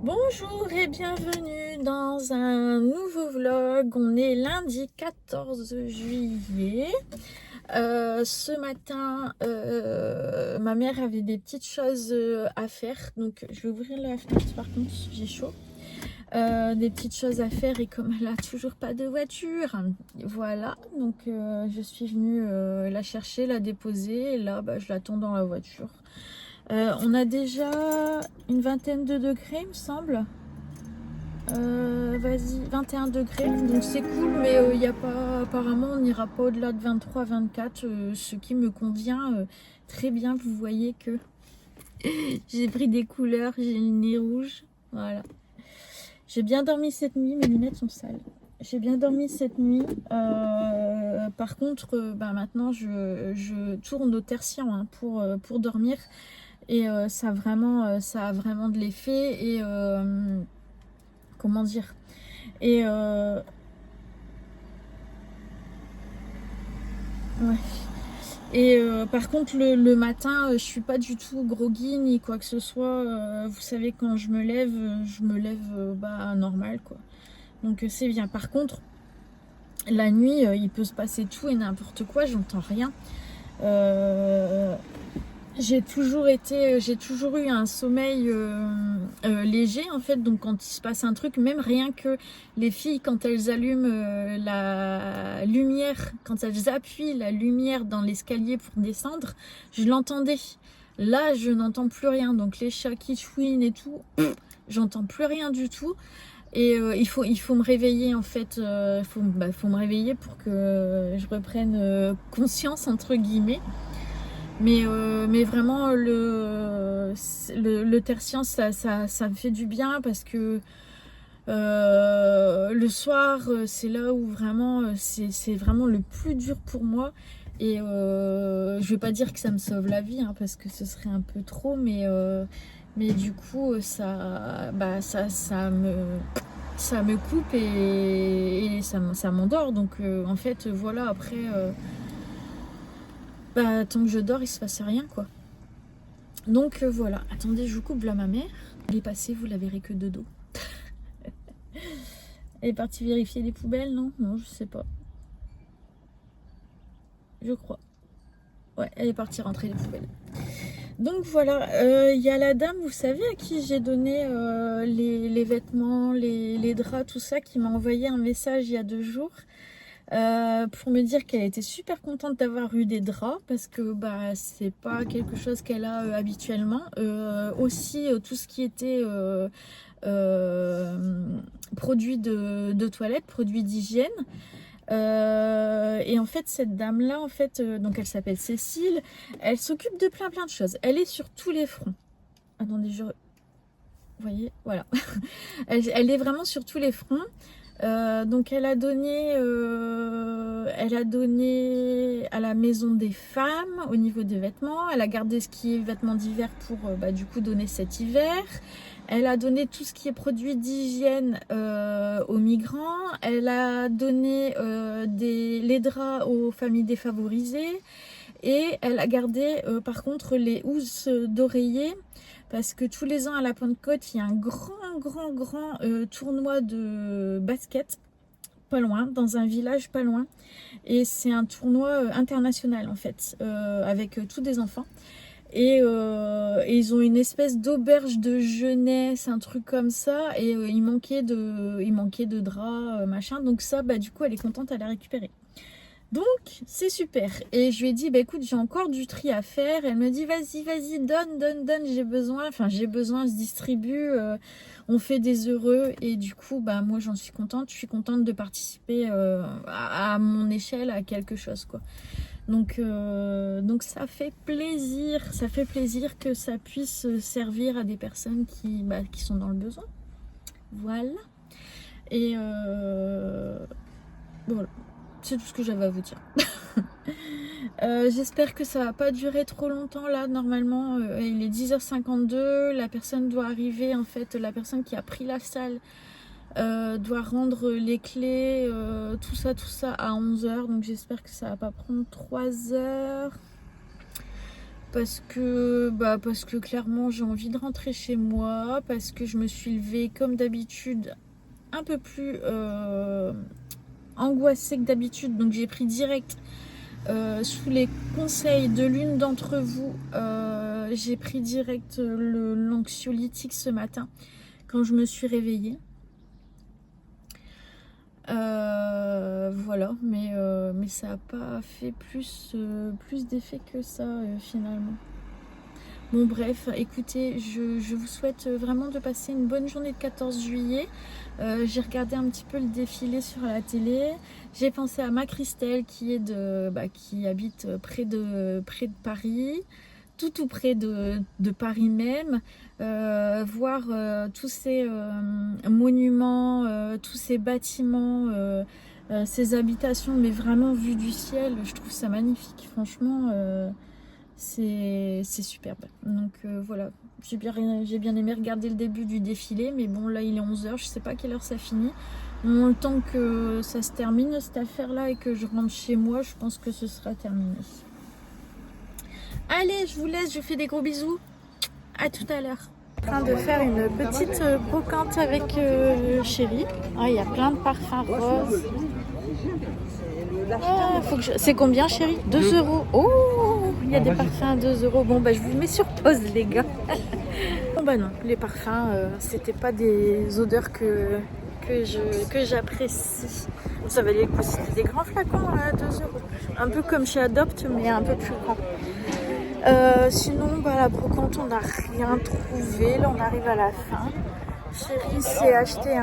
Bonjour et bienvenue dans un nouveau vlog. On est lundi 14 juillet. Ce matin, ma mère avait des petites choses à faire. Donc je vais ouvrir la fenêtre par contre, j'ai chaud. Des petites choses à faire et comme elle a toujours pas de voiture, voilà. Donc je suis venue la chercher, la déposer et là je l'attends dans la voiture. On a déjà une vingtaine de degrés, il me semble. Vas-y, 21 degrés, donc c'est cool, mais il y a pas, apparemment on n'ira pas au-delà de 23-24, ce qui me convient très bien. Vous voyez que j'ai pris des couleurs, j'ai le nez rouge, voilà. J'ai bien dormi cette nuit, mes lunettes sont sales. J'ai bien dormi cette nuit. Par contre, maintenant je tourne au tertian pour dormir. Et ça a vraiment de l'effet. Et comment dire? Et ouais. Et par contre, le matin, je suis pas du tout groggy ni quoi que ce soit. Vous savez, quand je me lève normal, quoi. Donc c'est bien. Par contre, la nuit, il peut se passer tout et n'importe quoi, j'entends rien. J'ai toujours eu un sommeil léger en fait, donc quand il se passe un truc, même rien que les filles quand elles allument la lumière, quand elles appuient la lumière dans l'escalier pour descendre, je l'entendais. Là, je n'entends plus rien, donc les chats qui chouinent et tout, j'entends plus rien du tout. Et il faut me réveiller en fait, faut me réveiller pour que je reprenne conscience entre guillemets. Mais vraiment, le tertien, ça me fait du bien parce que le soir, c'est là où vraiment, c'est vraiment le plus dur pour moi. Et je vais pas dire que ça me sauve la vie, parce que ce serait un peu trop, mais du coup, ça me coupe et ça m'endort. Donc en fait, voilà, après... tant que je dors, il se passe rien, quoi. Donc voilà. Attendez, je vous coupe là ma mère. Elle est passée, vous la verrez que de dos. Elle est partie vérifier les poubelles, non? Non, je sais pas. Je crois. Ouais, elle est partie rentrer les poubelles. Donc voilà, il y a la dame, vous savez, à qui j'ai donné les vêtements, les draps, tout ça, qui m'a envoyé un message il y a 2 jours. Pour me dire qu'elle était super contente d'avoir eu des draps parce que c'est pas quelque chose qu'elle a habituellement. Aussi tout ce qui était produits de toilette, produits d'hygiène. Et en fait cette dame là donc elle s'appelle Cécile, elle s'occupe de plein de choses, elle est sur tous les fronts. Attendez, vous voyez, voilà. Elle est vraiment sur tous les fronts. Donc elle a donné à la maison des femmes au niveau des vêtements. Elle a gardé ce qui est vêtements d'hiver pour du coup donner cet hiver. Elle a donné tout ce qui est produits d'hygiène aux migrants. Elle a donné les draps aux familles défavorisées. Et elle a gardé par contre les housses d'oreiller. Parce que tous les ans à la Pentecôte, il y a un grand tournoi de basket, pas loin, dans un village pas loin. Et c'est un tournoi international en fait, avec tous des enfants. Et ils ont une espèce d'auberge de jeunesse, un truc comme ça. Et il manquait de draps, machin. Donc ça, du coup, elle est contente, elle a récupéré. Donc c'est super. Et je lui ai dit écoute, j'ai encore du tri à faire. Elle me dit vas-y donne, j'ai besoin, je distribue, on fait des heureux. Et du coup moi j'en suis contente, je suis contente de participer à mon échelle à quelque chose, quoi. Donc ça fait plaisir que ça puisse servir à des personnes qui sont dans le besoin. Voilà. Et voilà, c'est tout ce que j'avais à vous dire. J'espère que ça va pas durer trop longtemps là. Normalement il est 10h52, la personne doit arriver, en fait la personne qui a pris la salle doit rendre les clés, tout ça à 11h. Donc j'espère que ça va pas prendre 3 heures parce que clairement j'ai envie de rentrer chez moi, parce que je me suis levée comme d'habitude un peu plus angoissée que d'habitude, donc j'ai pris direct sous les conseils de l'une d'entre vous, j'ai pris direct l'anxiolytique ce matin quand je me suis réveillée. Voilà, mais ça n'a pas fait plus d'effet que ça finalement. Bon bref, écoutez, je vous souhaite vraiment de passer une bonne journée de 14 juillet. J'ai regardé un petit peu le défilé sur la télé. J'ai pensé à ma Christelle qui habite près de Paris, tout près de Paris même. Voir tous ces monuments, tous ces bâtiments, ces habitations, mais vraiment vues du ciel, je trouve ça magnifique, franchement. C'est superbe. Donc voilà, j'ai bien aimé regarder le début du défilé, mais bon là il est 11h, je sais pas à quelle heure ça finit. Le temps que ça se termine cette affaire là et que je rentre chez moi, je pense que ce sera terminé. Allez, je vous laisse, je fais des gros bisous. À tout à l'heure. En train de faire une petite brocante avec Chéri. Ah, il y a plein de parfums roses. Ah, c'est combien, Chéri? 2 €. Oh, il y a des parfums à 2 €. Bon, bah, je vous mets sur pause, les gars. Bon, bah, non, les parfums, c'était pas des odeurs que j'apprécie. Ça valait le coup, c'était des grands flacons à 2 €. Un peu comme chez Adopt, mais un peu plus grand. Sinon, bah, la brocante, on n'a rien trouvé. Là, on arrive à la fin. Chéri s'est acheté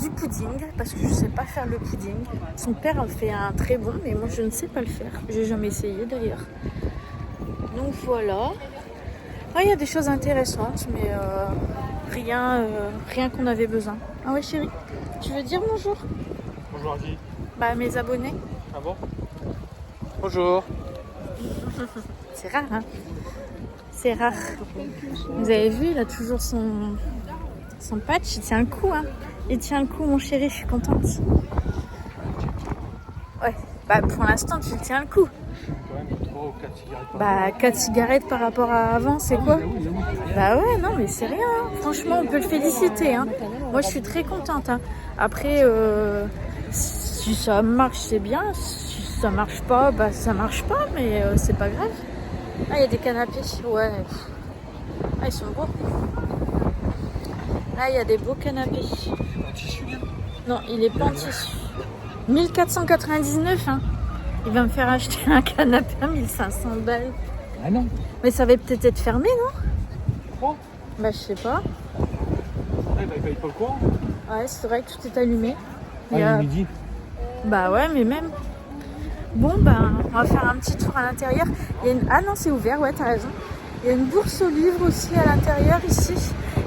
du pudding parce que je sais pas faire le pudding. Son père en fait un très bon, mais moi je ne sais pas le faire. J'ai jamais essayé d'ailleurs. Donc voilà. Il y a des choses intéressantes, mais rien qu'on avait besoin. Ah ouais, chéri, tu veux dire bonjour? Bonjour à qui? Bah, mes abonnés. Ah bon? Bonjour. C'est rare, hein? C'est rare. Vous avez vu, il a toujours son patch, il tient le coup, hein. Il tient le coup, mon chéri, je suis contente. Ouais, bah pour l'instant, tu tiens le coup. Bah 4 cigarettes par rapport à avant, c'est quoi? Bah ouais, non mais c'est rien, hein. Franchement, on peut le féliciter, hein. Moi, je suis très contente, hein. Après, si ça marche, c'est bien. Si ça marche pas, bah ça marche pas, mais c'est pas grave. Ah, il y a des canapés, ouais. Ah, ils sont beaux. Là, il y a des beaux canapés. Non, il est pas en tissu. 1499, hein. Il va me faire acheter un canapé à 1500 balles. Ah non. Mais ça va peut-être être fermé, non? Quoi? Bah, je sais pas. Ouais, bah, il paye pas le courant. Ouais, c'est vrai que tout est allumé. Ah, il est midi. Bah ouais, mais même. Bon, bah, on va faire un petit tour à l'intérieur. Ah non, c'est ouvert, ouais, t'as raison. Il y a une bourse aux livres aussi à l'intérieur ici.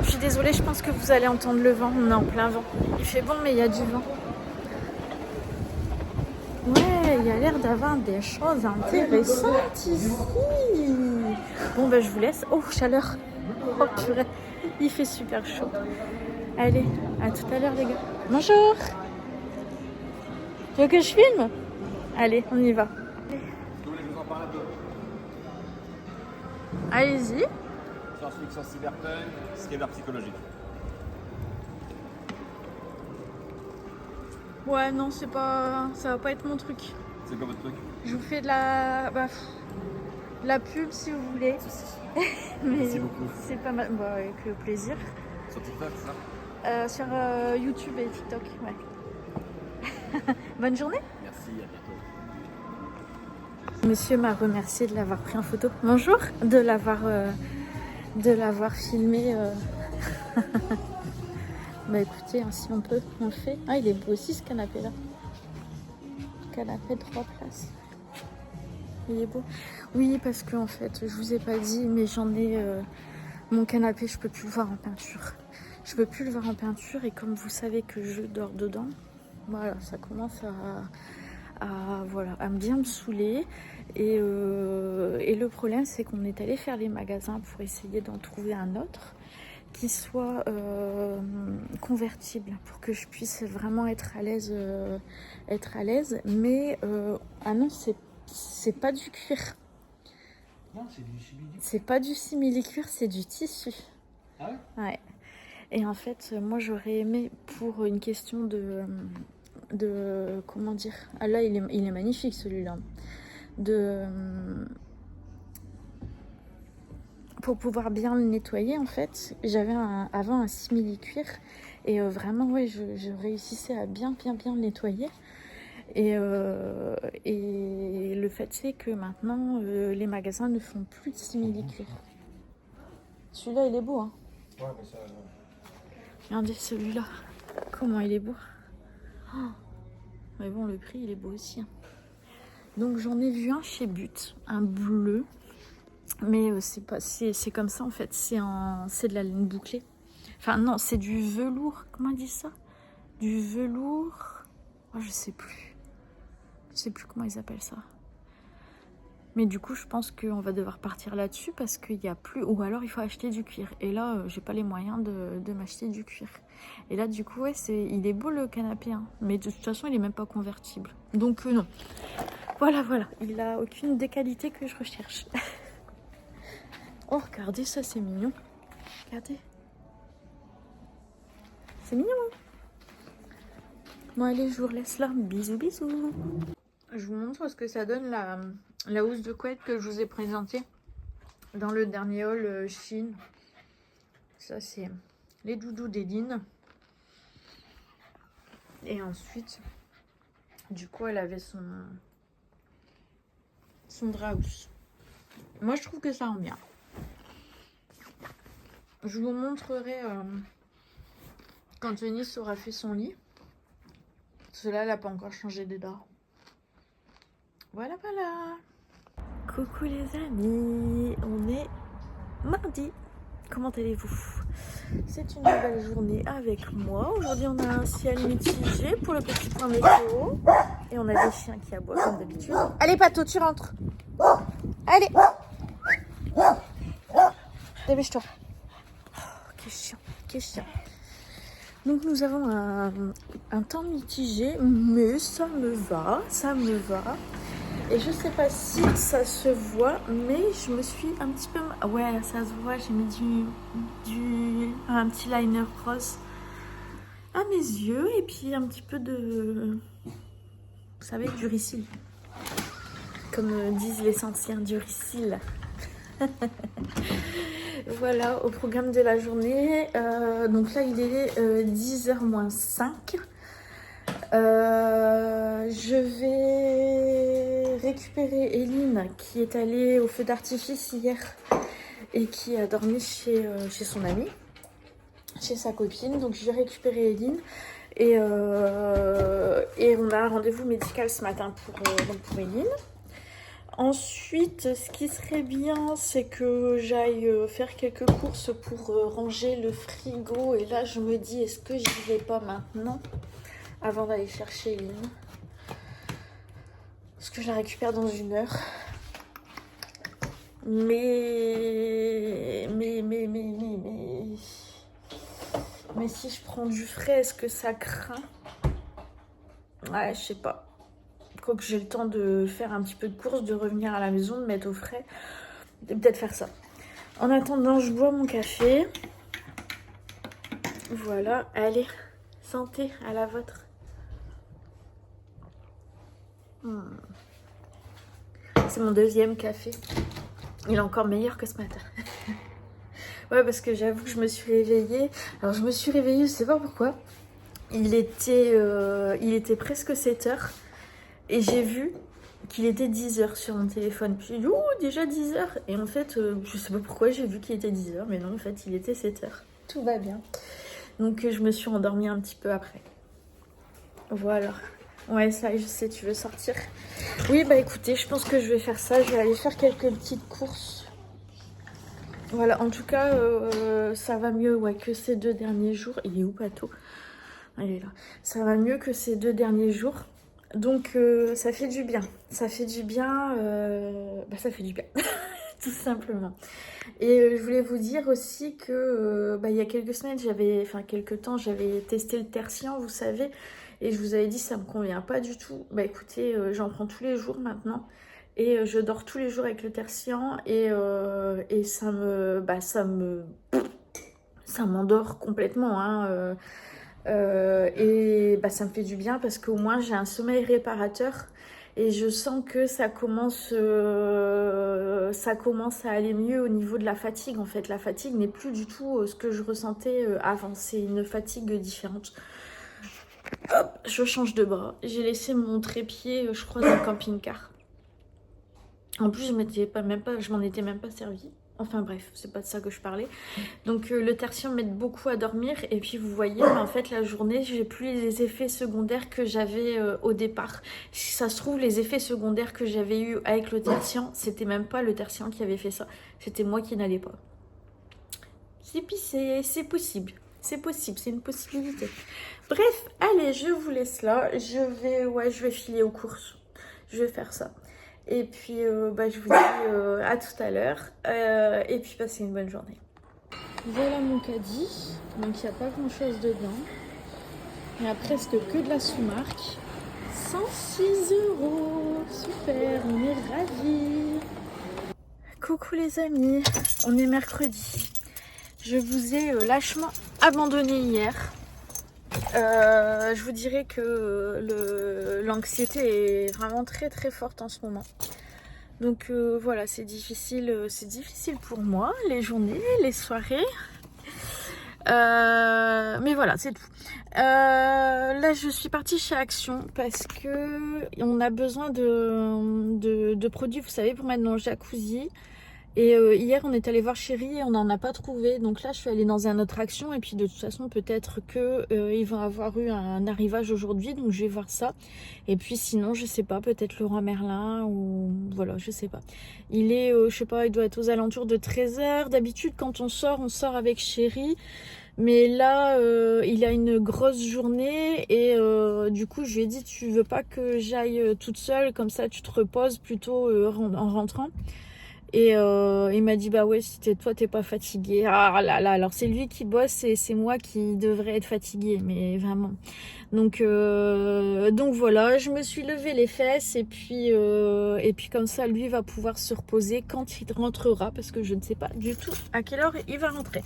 Je suis désolée, je pense que vous allez entendre le vent. On est en plein vent. Il fait bon, mais il y a du vent. Ouais, il y a l'air d'avoir des choses intéressantes ici. Bon, bah, je vous laisse. Oh, chaleur. Oh, purée. Il fait super chaud. Allez, à tout à l'heure, les gars. Bonjour. Tu veux que je filme? Allez, on y va. Allez-y. Science-fiction, cyberpunk, thriller psychologique. Ouais, non, ça va pas être mon truc. C'est quoi votre truc? Je vous fais de la pub si vous voulez. Mais Merci beaucoup. c'est pas mal. Bah, avec plaisir. Sur TikTok, c'est ça? Sur YouTube et TikTok, ouais. Bonne journée. Merci, à bientôt. Monsieur m'a remercié de l'avoir pris en photo. Bonjour. De l'avoir filmé. Bah écoutez, hein, si on peut, on le fait. Ah, il est beau aussi ce canapé là. Canapé 3 places. Il est beau. Oui, parce que en fait, je vous ai pas dit, mais j'en ai mon canapé, je peux plus le voir en peinture. Je peux plus le voir en peinture et comme vous savez que je dors dedans, voilà, ça commence à bien me saouler. Et le problème, c'est qu'on est allé faire les magasins pour essayer d'en trouver un autre qui soit convertible pour que je puisse vraiment être à l'aise. Mais ah non, c'est pas du cuir. Non, c'est du simili. C'est pas du simili-cuir, c'est du tissu. Ah ouais? Ouais. Et en fait, moi j'aurais aimé pour une question de comment dire. Ah là, il est magnifique celui-là. Pour pouvoir bien le nettoyer, en fait, j'avais avant un simili-cuir et vraiment, ouais, je réussissais à bien le nettoyer. Et le fait, c'est que maintenant, les magasins ne font plus de simili-cuir. Celui-là, il est beau, hein. Ouais, mais ça. Regardez celui-là, comment il est beau. Oh. Mais bon, le prix, il est beau aussi, hein. Donc, j'en ai vu un chez But, un bleu. Mais c'est comme ça en fait, c'est de la laine bouclée. Enfin non, c'est du velours, comment on dit ça? Du velours, oh, je sais plus comment ils appellent ça. Mais du coup je pense qu'on va devoir partir là-dessus parce qu'il n'y a plus, ou alors il faut acheter du cuir. Et là j'ai pas les moyens de m'acheter du cuir. Et là du coup ouais, il est beau le canapé, hein. Mais de toute façon il est même pas convertible. Donc non, voilà, il a aucune des qualités que je recherche. Oh, regardez, ça, c'est mignon. Regardez. C'est mignon, hein? Bon, allez, je vous laisse là. Bisous. Je vous montre ce que ça donne, la housse de couette que je vous ai présentée dans le dernier haul Chine. Ça, c'est les doudous d'Eline. Et ensuite, du coup, elle avait son drap housse. Moi, je trouve que ça rend bien. Je vous montrerai quand Denis aura fait son lit. Cela, elle n'a pas encore changé de draps. Voilà. Coucou les amis, on est mardi. Comment allez-vous? C'est une nouvelle journée avec moi. Aujourd'hui, on a un ciel mitigé pour le petit point météo. Et on a des chiens qui aboient comme d'habitude. Allez, Pato, tu rentres. Allez. Dépêche-toi. Quel chien. Donc nous avons un temps mitigé, mais ça me va. Et je sais pas si ça se voit, mais je me suis un petit peu... Ouais, ça se voit, j'ai mis un petit liner rose à mes yeux, et puis un petit peu de... Vous savez, du ricil. Comme disent les anciens, du ricil. Voilà, au programme de la journée. Donc là, il est 10h-5. Je vais récupérer Eline qui est allée au feu d'artifice hier et qui a dormi chez son amie, chez sa copine. Donc je vais récupérer Eline et on a un rendez-vous médical ce matin pour Eline. Ensuite, ce qui serait bien, c'est que j'aille faire quelques courses pour ranger le frigo. Et là, je me dis, est-ce que j'y vais pas maintenant, avant d'aller chercher Eline? Parce que je la récupère dans 1 heure. Mais si je prends du frais, est-ce que ça craint? Ouais, je sais pas. Quoique j'ai le temps de faire un petit peu de course, de revenir à la maison, de mettre au frais, de peut-être faire ça. En attendant, je bois mon café. Voilà, allez, santé à la vôtre. C'est mon 2e café. Il est encore meilleur que ce matin. Ouais, parce que j'avoue que je me suis réveillée. Alors je me suis réveillée, je sais pas pourquoi. Il était presque 7 heures. Et j'ai vu qu'il était 10h sur mon téléphone. Puis j'ai dit, oh, déjà 10h. Et en fait, je sais pas pourquoi j'ai vu qu'il était 10h. Mais non, en fait, il était 7h. Tout va bien. Donc, je me suis endormie un petit peu après. Voilà. Ouais, ça, je sais, tu veux sortir? Oui, bah écoutez, je pense que je vais faire ça. Je vais aller faire quelques petites courses. Voilà, en tout cas, ça va mieux que ces 2 derniers jours. Il est où, Pato? Il est là. Ça va mieux que ces 2 derniers jours. Donc ça fait du bien, ça fait du bien, tout simplement. Et je voulais vous dire aussi que il y a quelques temps, j'avais testé le tertian, vous savez, et je vous avais dit ça me convient pas du tout. Bah écoutez, j'en prends tous les jours maintenant, Et je dors tous les jours avec le tertian et ça m'endort complètement, hein. Et bah, ça me fait du bien parce qu'au moins j'ai un sommeil réparateur et je sens que ça commence à aller mieux au niveau de la fatigue. En fait, la fatigue n'est plus du tout ce que je ressentais avant. C'est une fatigue différente. Hop, je change de bras. J'ai laissé mon trépied, je crois, dans le camping-car. En plus, je m'en étais même pas servi. Enfin bref, c'est pas de ça que je parlais. Donc le tertian m'aide beaucoup à dormir. Et puis vous voyez, en fait, la journée, j'ai plus les effets secondaires que j'avais au départ. Si ça se trouve, les effets secondaires que j'avais eu avec le tertian, c'était même pas le tertian qui avait fait ça. C'était moi qui n'allais pas. Et puis c'est possible. C'est possible, c'est une possibilité. Bref, allez, je vous laisse là. Je vais filer aux courses. Je vais faire ça. Et puis, je vous dis à tout à l'heure. Et puis, passez une bonne journée. Voilà mon caddie. Donc, il n'y a pas grand-chose dedans. Il n'y a presque que de la sous-marque. 106 €. Super, on est ravis. Coucou les amis. On est mercredi. Je vous ai lâchement abandonné hier. Je vous dirais que l'anxiété est vraiment très très forte en ce moment. Donc voilà, c'est difficile pour moi, les journées, les soirées. Mais voilà, c'est tout. Là, je suis partie chez Action parce que on a besoin de produits, vous savez, pour mettre dans le jacuzzi. Et hier, on est allé voir Chérie et on n'en a pas trouvé. Donc là, je suis allée dans un autre Action. Et puis de toute façon, peut-être qu'ils vont avoir eu un arrivage aujourd'hui. Donc je vais voir ça. Et puis sinon, je sais pas, peut-être Leroy Merlin ou... Voilà, je sais pas. Il est, je sais pas, il doit être aux alentours de 13 h. D'habitude, quand on sort avec Chérie. Mais là, il a une grosse journée. Et du coup, je lui ai dit, tu veux pas que j'aille toute seule? Comme ça, tu te reposes plutôt en rentrant. Et il m'a dit bah ouais, si toi t'es pas fatigué. Ah là là, alors c'est lui qui bosse et c'est moi qui devrais être fatiguée, mais vraiment. Donc voilà, je me suis levé les fesses et puis comme ça lui va pouvoir se reposer quand il rentrera parce que je ne sais pas du tout à quelle heure il va rentrer.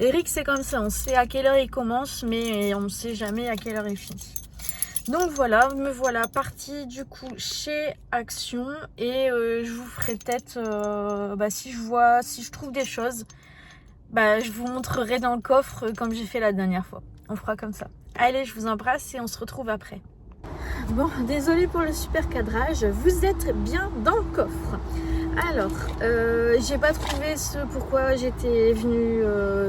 Eric c'est comme ça, on sait à quelle heure il commence mais on ne sait jamais à quelle heure il finit. Donc voilà, me voilà partie du coup chez Action et je vous ferai peut-être, si je trouve des choses, je vous montrerai dans le coffre comme j'ai fait la dernière fois. On fera comme ça. Allez, je vous embrasse et on se retrouve après. Bon, désolée pour le super cadrage, vous êtes bien dans le coffre. Alors, j'ai pas trouvé ce pourquoi j'étais venue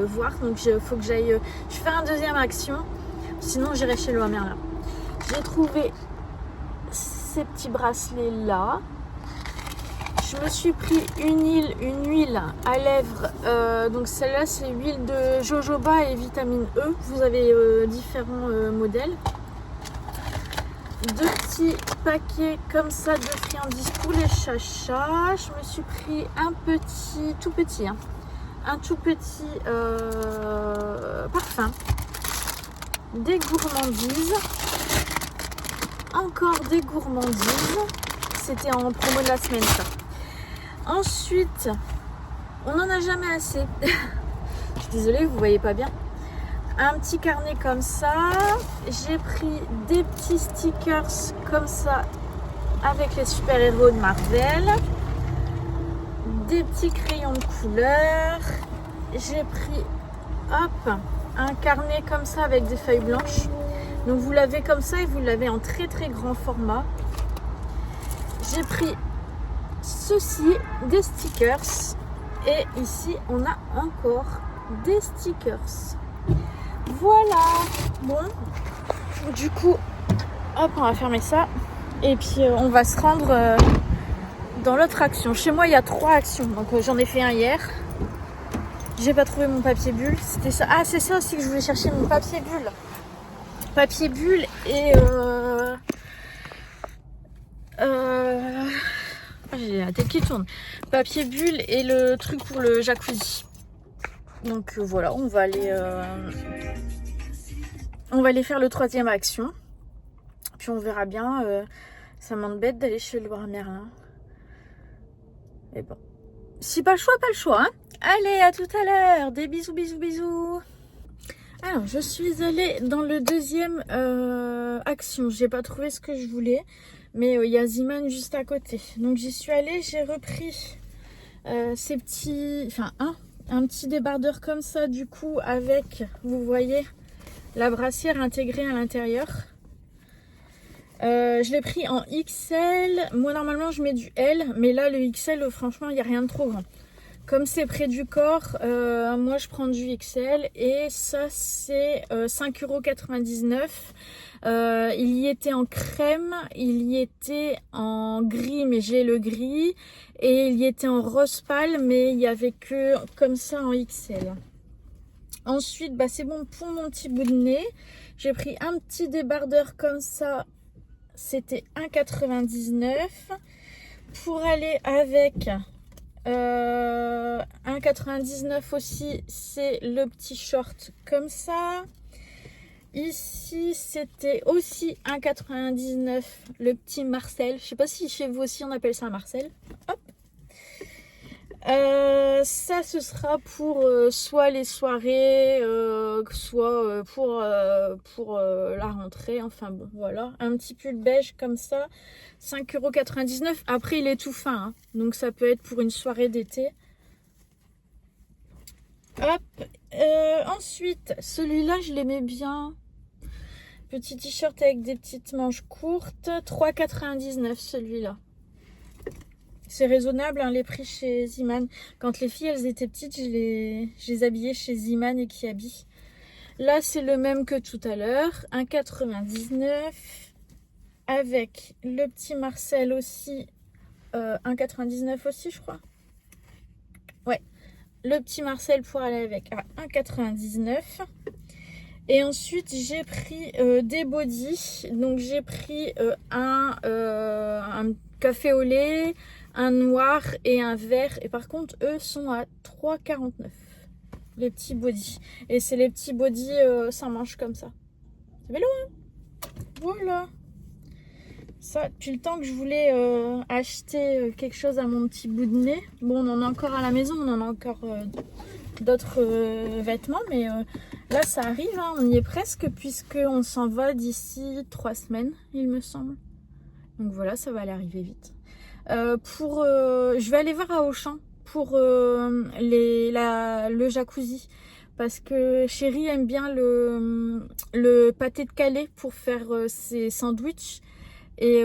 voir, donc il faut que j'aille, je fais un deuxième Action, sinon j'irai chez Leroy Merlin. J'ai trouvé ces petits bracelets là. Je me suis pris une huile à lèvres. Donc celle-là c'est huile de jojoba et vitamine E. Vous avez différents modèles. 2 petits paquets comme ça de friandises pour les chachas. Je me suis pris un tout petit parfum. Des gourmandises. Encore des gourmandises. C'était en promo de la semaine ça. Ensuite, on n'en a jamais assez. Je suis désolée, vous voyez pas bien. Un petit carnet comme ça. J'ai pris des petits stickers comme ça avec les super-héros de Marvel. Des petits crayons de couleur. J'ai pris un carnet comme ça avec des feuilles blanches. Donc vous l'avez comme ça et vous l'avez en très très grand format. J'ai pris ceci, des stickers. Et ici on a encore des stickers. Voilà. Bon. Du coup, hop, on va fermer ça. Et puis on va se rendre dans l'autre Action. Chez moi il y a 3 actions. Donc j'en ai fait un hier. J'ai pas trouvé mon papier bulle. C'était ça. Ah c'est ça aussi que je voulais chercher, mon papier bulle. Papier bulle et j'ai la tête qui tourne. Papier bulle et le truc pour le jacuzzi. Donc voilà, on va aller faire le 3e Action. Puis on verra bien. Ça m'embête d'aller chez Leroy Merlin. Mais bon, si pas le choix, pas le choix. Hein. Allez, à tout à l'heure. Des bisous, bisous, bisous. Alors, je suis allée dans le deuxième Action. J'ai pas trouvé ce que je voulais, mais il y a Zeeman juste à côté. Donc, j'y suis allée, j'ai repris ces petits... Enfin, un petit débardeur comme ça, du coup, avec, vous voyez, la brassière intégrée à l'intérieur. Je l'ai pris en XL. Moi, normalement, je mets du L, mais là, le XL, franchement, il n'y a rien de trop grand. Comme c'est près du corps, moi je prends du XL et ça c'est 5,99 €. Il y était en crème, il y était en gris mais j'ai le gris et il y était en rose pâle mais il n'y avait que comme ça en XL. Ensuite bah, c'est bon pour mon petit bout de nez. J'ai pris un petit débardeur comme ça, c'était 1,99 €. Pour aller avec... 1,99 € aussi, c'est le petit short comme ça. Ici, c'était aussi 1,99 €, le petit Marcel. Je sais pas si chez vous aussi on appelle ça un Marcel. Hop. Ça, ce sera pour soit les soirées, soit pour la rentrée. Enfin bon, voilà. Un petit pull beige comme ça. 5,99 €. Après, il est tout fin. Hein. Donc, ça peut être pour une soirée d'été. Hop. Ensuite, celui-là, je l'aimais bien. Petit t-shirt avec des petites manches courtes. 3,99 € celui-là. C'est raisonnable, hein, les prix chez Zeeman. Quand les filles, elles étaient petites, je les habillais chez Zeeman et Kiabi. Là, c'est le même que tout à l'heure. 1,99 €. Avec le petit Marcel aussi. 1,99 € aussi, je crois. Ouais. Le petit Marcel pour aller avec à 1,99 €. Et ensuite, j'ai pris des bodys. Donc, j'ai pris un café au lait, un noir et un vert. Et par contre, eux sont à 3,49 €. Les petits bodys. Et c'est les petits bodys sans manches comme ça. C'est vélo, hein? Voilà. Ça, depuis le temps que je voulais acheter quelque chose à mon petit bout de nez. Bon, on en a encore à la maison, on en a encore d'autres vêtements. Mais là, ça arrive, hein, on y est presque puisqu'on s'en va d'ici 3 semaines, il me semble. Donc voilà, ça va aller arriver vite. Je vais aller voir à Auchan pour le jacuzzi. Parce que chérie aime bien le pâté de Calais pour faire ses sandwichs. Et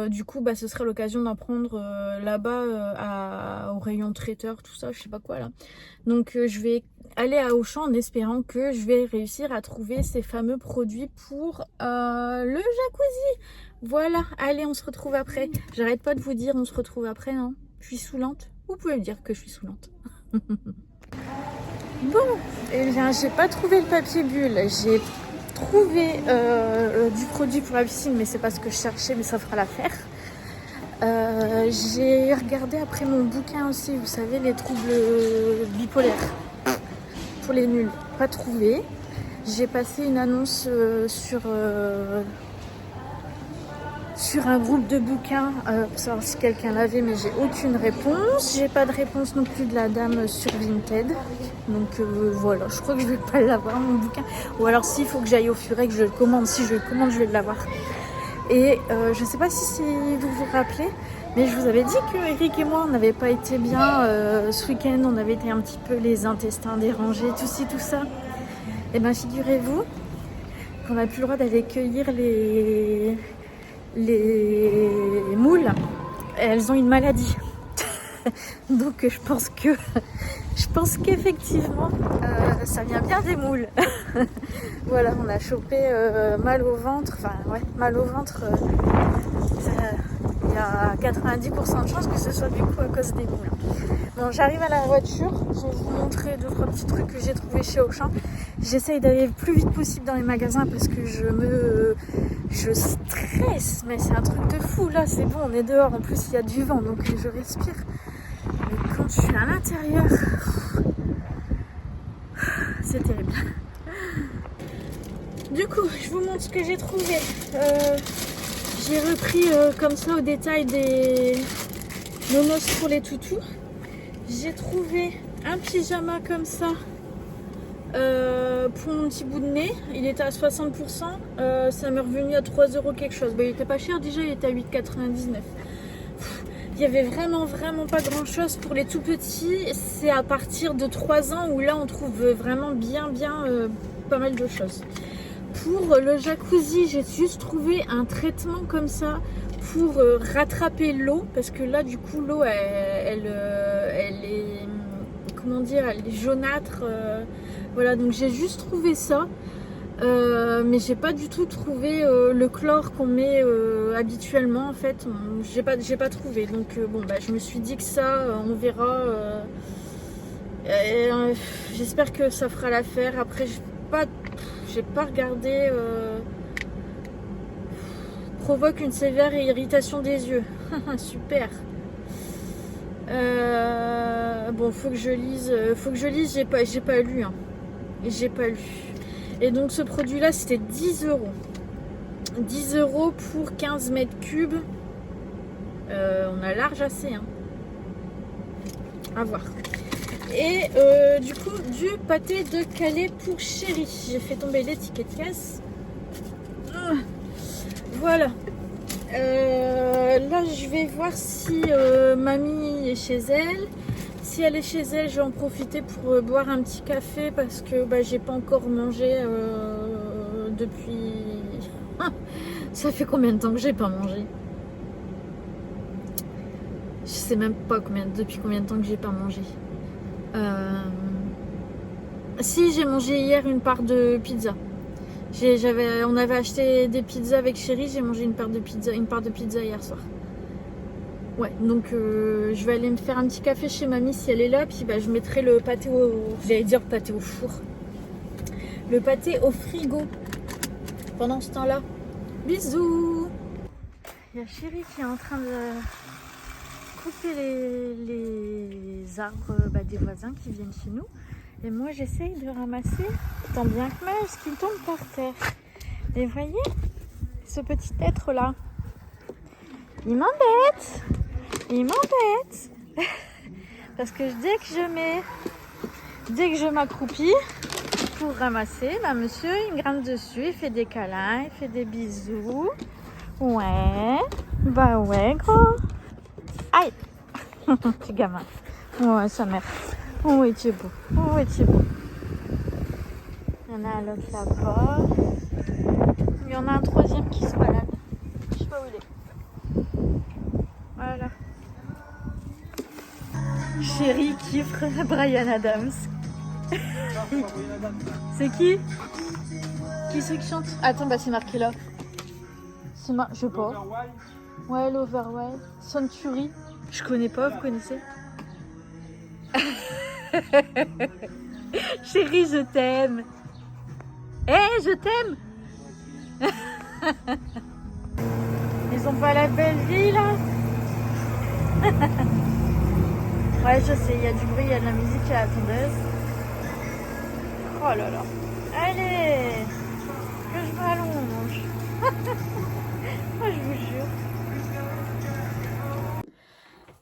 du coup, bah, ce sera l'occasion d'en prendre là-bas au rayon traiteur, tout ça, je sais pas quoi là. Donc je vais aller à Auchan en espérant que je vais réussir à trouver ces fameux produits pour le jacuzzi. Voilà, allez, on se retrouve après. J'arrête pas de vous dire on se retrouve après, hein. Je suis saoulante. Vous pouvez me dire que je suis saoulante. Bon, eh bien, j'ai pas trouvé le papier bulle. J'ai trouvé du produit pour la piscine, mais c'est pas ce que je cherchais, mais ça fera l'affaire. J'ai regardé après mon bouquin aussi, vous savez, les troubles bipolaires pour les nuls. Pas trouvé. J'ai passé une annonce sur un groupe de bouquins pour savoir si quelqu'un l'avait, mais j'ai aucune réponse. J'ai pas de réponse non plus de la dame sur Vinted. Donc voilà, je crois que je vais pas l'avoir mon bouquin. Ou alors s'il faut que j'aille au Furet, que je le commande. Si je le commande, je vais l'avoir. Et je sais pas si vous vous rappelez, mais je vous avais dit que Eric et moi, on n'avait pas été bien ce week-end. On avait été un petit peu les intestins dérangés, tout ci, tout ça. Et bien figurez-vous qu'on n'a plus le droit d'aller cueillir les moules. Elles ont une maladie. Donc je pense qu'effectivement ça vient bien des moules. Voilà, on a chopé mal au ventre. Enfin ouais, mal au ventre. Il y a 90% de chances que ce soit du coup à cause des moules. Bon, j'arrive à la voiture. Je vais vous montrer 2-3 petits trucs que j'ai trouvé chez Auchan. J'essaye d'aller le plus vite possible dans les magasins parce que je stresse, mais c'est un truc de fou. Là, c'est bon, on est dehors. En plus, il y a du vent, donc je respire. Mais quand je suis à l'intérieur, c'est terrible. Du coup, je vous montre ce que j'ai trouvé. J'ai repris comme ça au détail Nonos pour les toutous. J'ai trouvé un pyjama comme ça pour mon petit bout de nez. Il était à 60%. Ça m'est revenu à 3 € quelque chose. Bon, il était pas cher déjà, il était à 8,99. Il y avait vraiment pas grand chose pour les tout petits. C'est à partir de 3 ans où là on trouve vraiment bien pas mal de choses. Pour le jacuzzi, j'ai juste trouvé un traitement comme ça pour rattraper l'eau, parce que là du coup l'eau elle est, comment dire, elle est jaunâtre, voilà, donc j'ai juste trouvé ça, mais j'ai pas du tout trouvé le chlore qu'on met habituellement en fait. J'ai pas trouvé, donc bon bah je me suis dit que ça on verra, j'espère que ça fera l'affaire. Après j'ai pas regardé, provoque une sévère irritation des yeux. Super. Bon, faut que je lise, j'ai pas lu, hein. J'ai pas lu. Et donc ce produit là c'était 10 €. 10 € pour 15 mètres cubes. On a large assez, hein. À voir. Et du coup du pâté de Calais pour Chéri. J'ai fait tomber l'étiquette caisse. Voilà. Là je vais voir si mamie est chez elle. Si elle est chez elle, je vais en profiter pour boire un petit café, parce que bah, j'ai pas encore mangé depuis... Ça fait combien de temps que j'ai pas mangé? Je sais même pas depuis combien de temps que j'ai pas mangé. Si, j'ai mangé hier une part de pizza. On avait acheté des pizzas avec Chéri, j'ai mangé une part de pizza hier soir. Ouais, donc je vais aller me faire un petit café chez mamie si elle est là, puis bah, je mettrai le pâté j'allais dire pâté au four. Le pâté au frigo pendant ce temps-là. Bisous. Il y a Chéri qui est en train de couper les arbres des voisins qui viennent chez nous. Et moi j'essaye de ramasser tant bien que mal ce qui tombe par terre. Et vous voyez, ce petit être là, il m'embête. Parce que dès que je m'accroupis pour ramasser, bah monsieur il me grimpe dessus, il fait des câlins, il fait des bisous. Ouais, bah ouais gros. Aïe. Petit gamin. Ouais, sa mère. Oh oui, tu es beau. Il y en a un autre là-bas. Il y en a un troisième qui se balade. Je sais pas où il est. Voilà. Chéri kiffe Bryan Adams. C'est qui? Qui c'est qui chante? Attends, bah c'est marqué là. Je sais pas. Ouais, l'Overwild. Century. Je connais pas, vous connaissez? Chérie, je t'aime. Je t'aime. Ils ont pas la belle vie là. Ouais, je sais, il y a du bruit, il y a de la musique, il y a la tondeuse. Oh là là. Allez, que je m'allonge. Moi, je vous jure.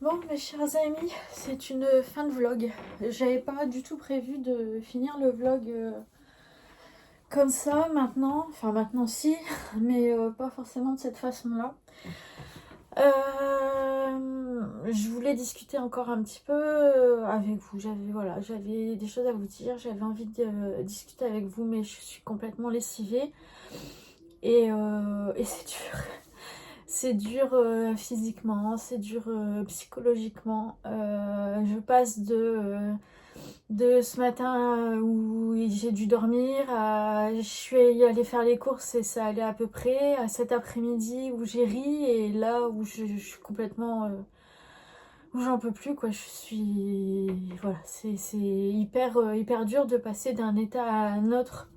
Bon, mes chers amis, c'est une fin de vlog. J'avais pas du tout prévu de finir le vlog comme ça maintenant. Enfin, maintenant si, mais pas forcément de cette façon-là. Je voulais discuter encore un petit peu avec vous. J'avais des choses à vous dire. J'avais envie de discuter avec vous, mais je suis complètement lessivée. Et c'est dur. C'est dur physiquement, c'est dur psychologiquement. Je passe de ce matin où j'ai dû dormir je suis allée faire les courses et ça allait à peu près, à cet après-midi où j'ai ri, et là où je suis complètement... où j'en peux plus, quoi. Voilà, c'est hyper dur de passer d'un état à un autre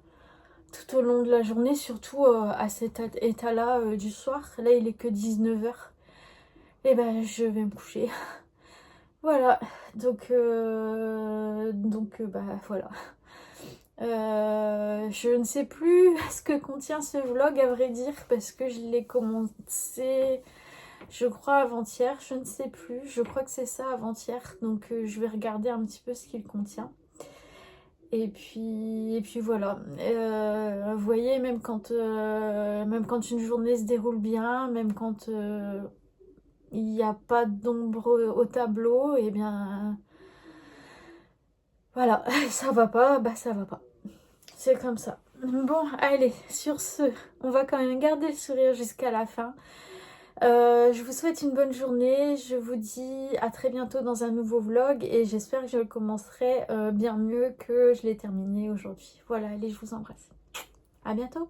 tout au long de la journée, surtout à cet état-là du soir. Là, il est que 19 h. Et ben, je vais me coucher. Voilà, donc bah voilà. Je ne sais plus ce que contient ce vlog, à vrai dire, parce que je l'ai commencé je crois avant-hier, je ne sais plus, je crois que c'est ça avant-hier, donc je vais regarder un petit peu ce qu'il contient. Et puis voilà, vous voyez, même quand une journée se déroule bien, même quand il n'y a pas d'ombre au tableau, et bien voilà, ça va pas, bah ça va pas. C'est comme ça. Bon, allez, sur ce, on va quand même garder le sourire jusqu'à la fin. Je vous souhaite une bonne journée. Je vous dis à très bientôt dans un nouveau vlog et j'espère que je le commencerai bien mieux que je l'ai terminé aujourd'hui. Voilà, allez, je vous embrasse. À bientôt.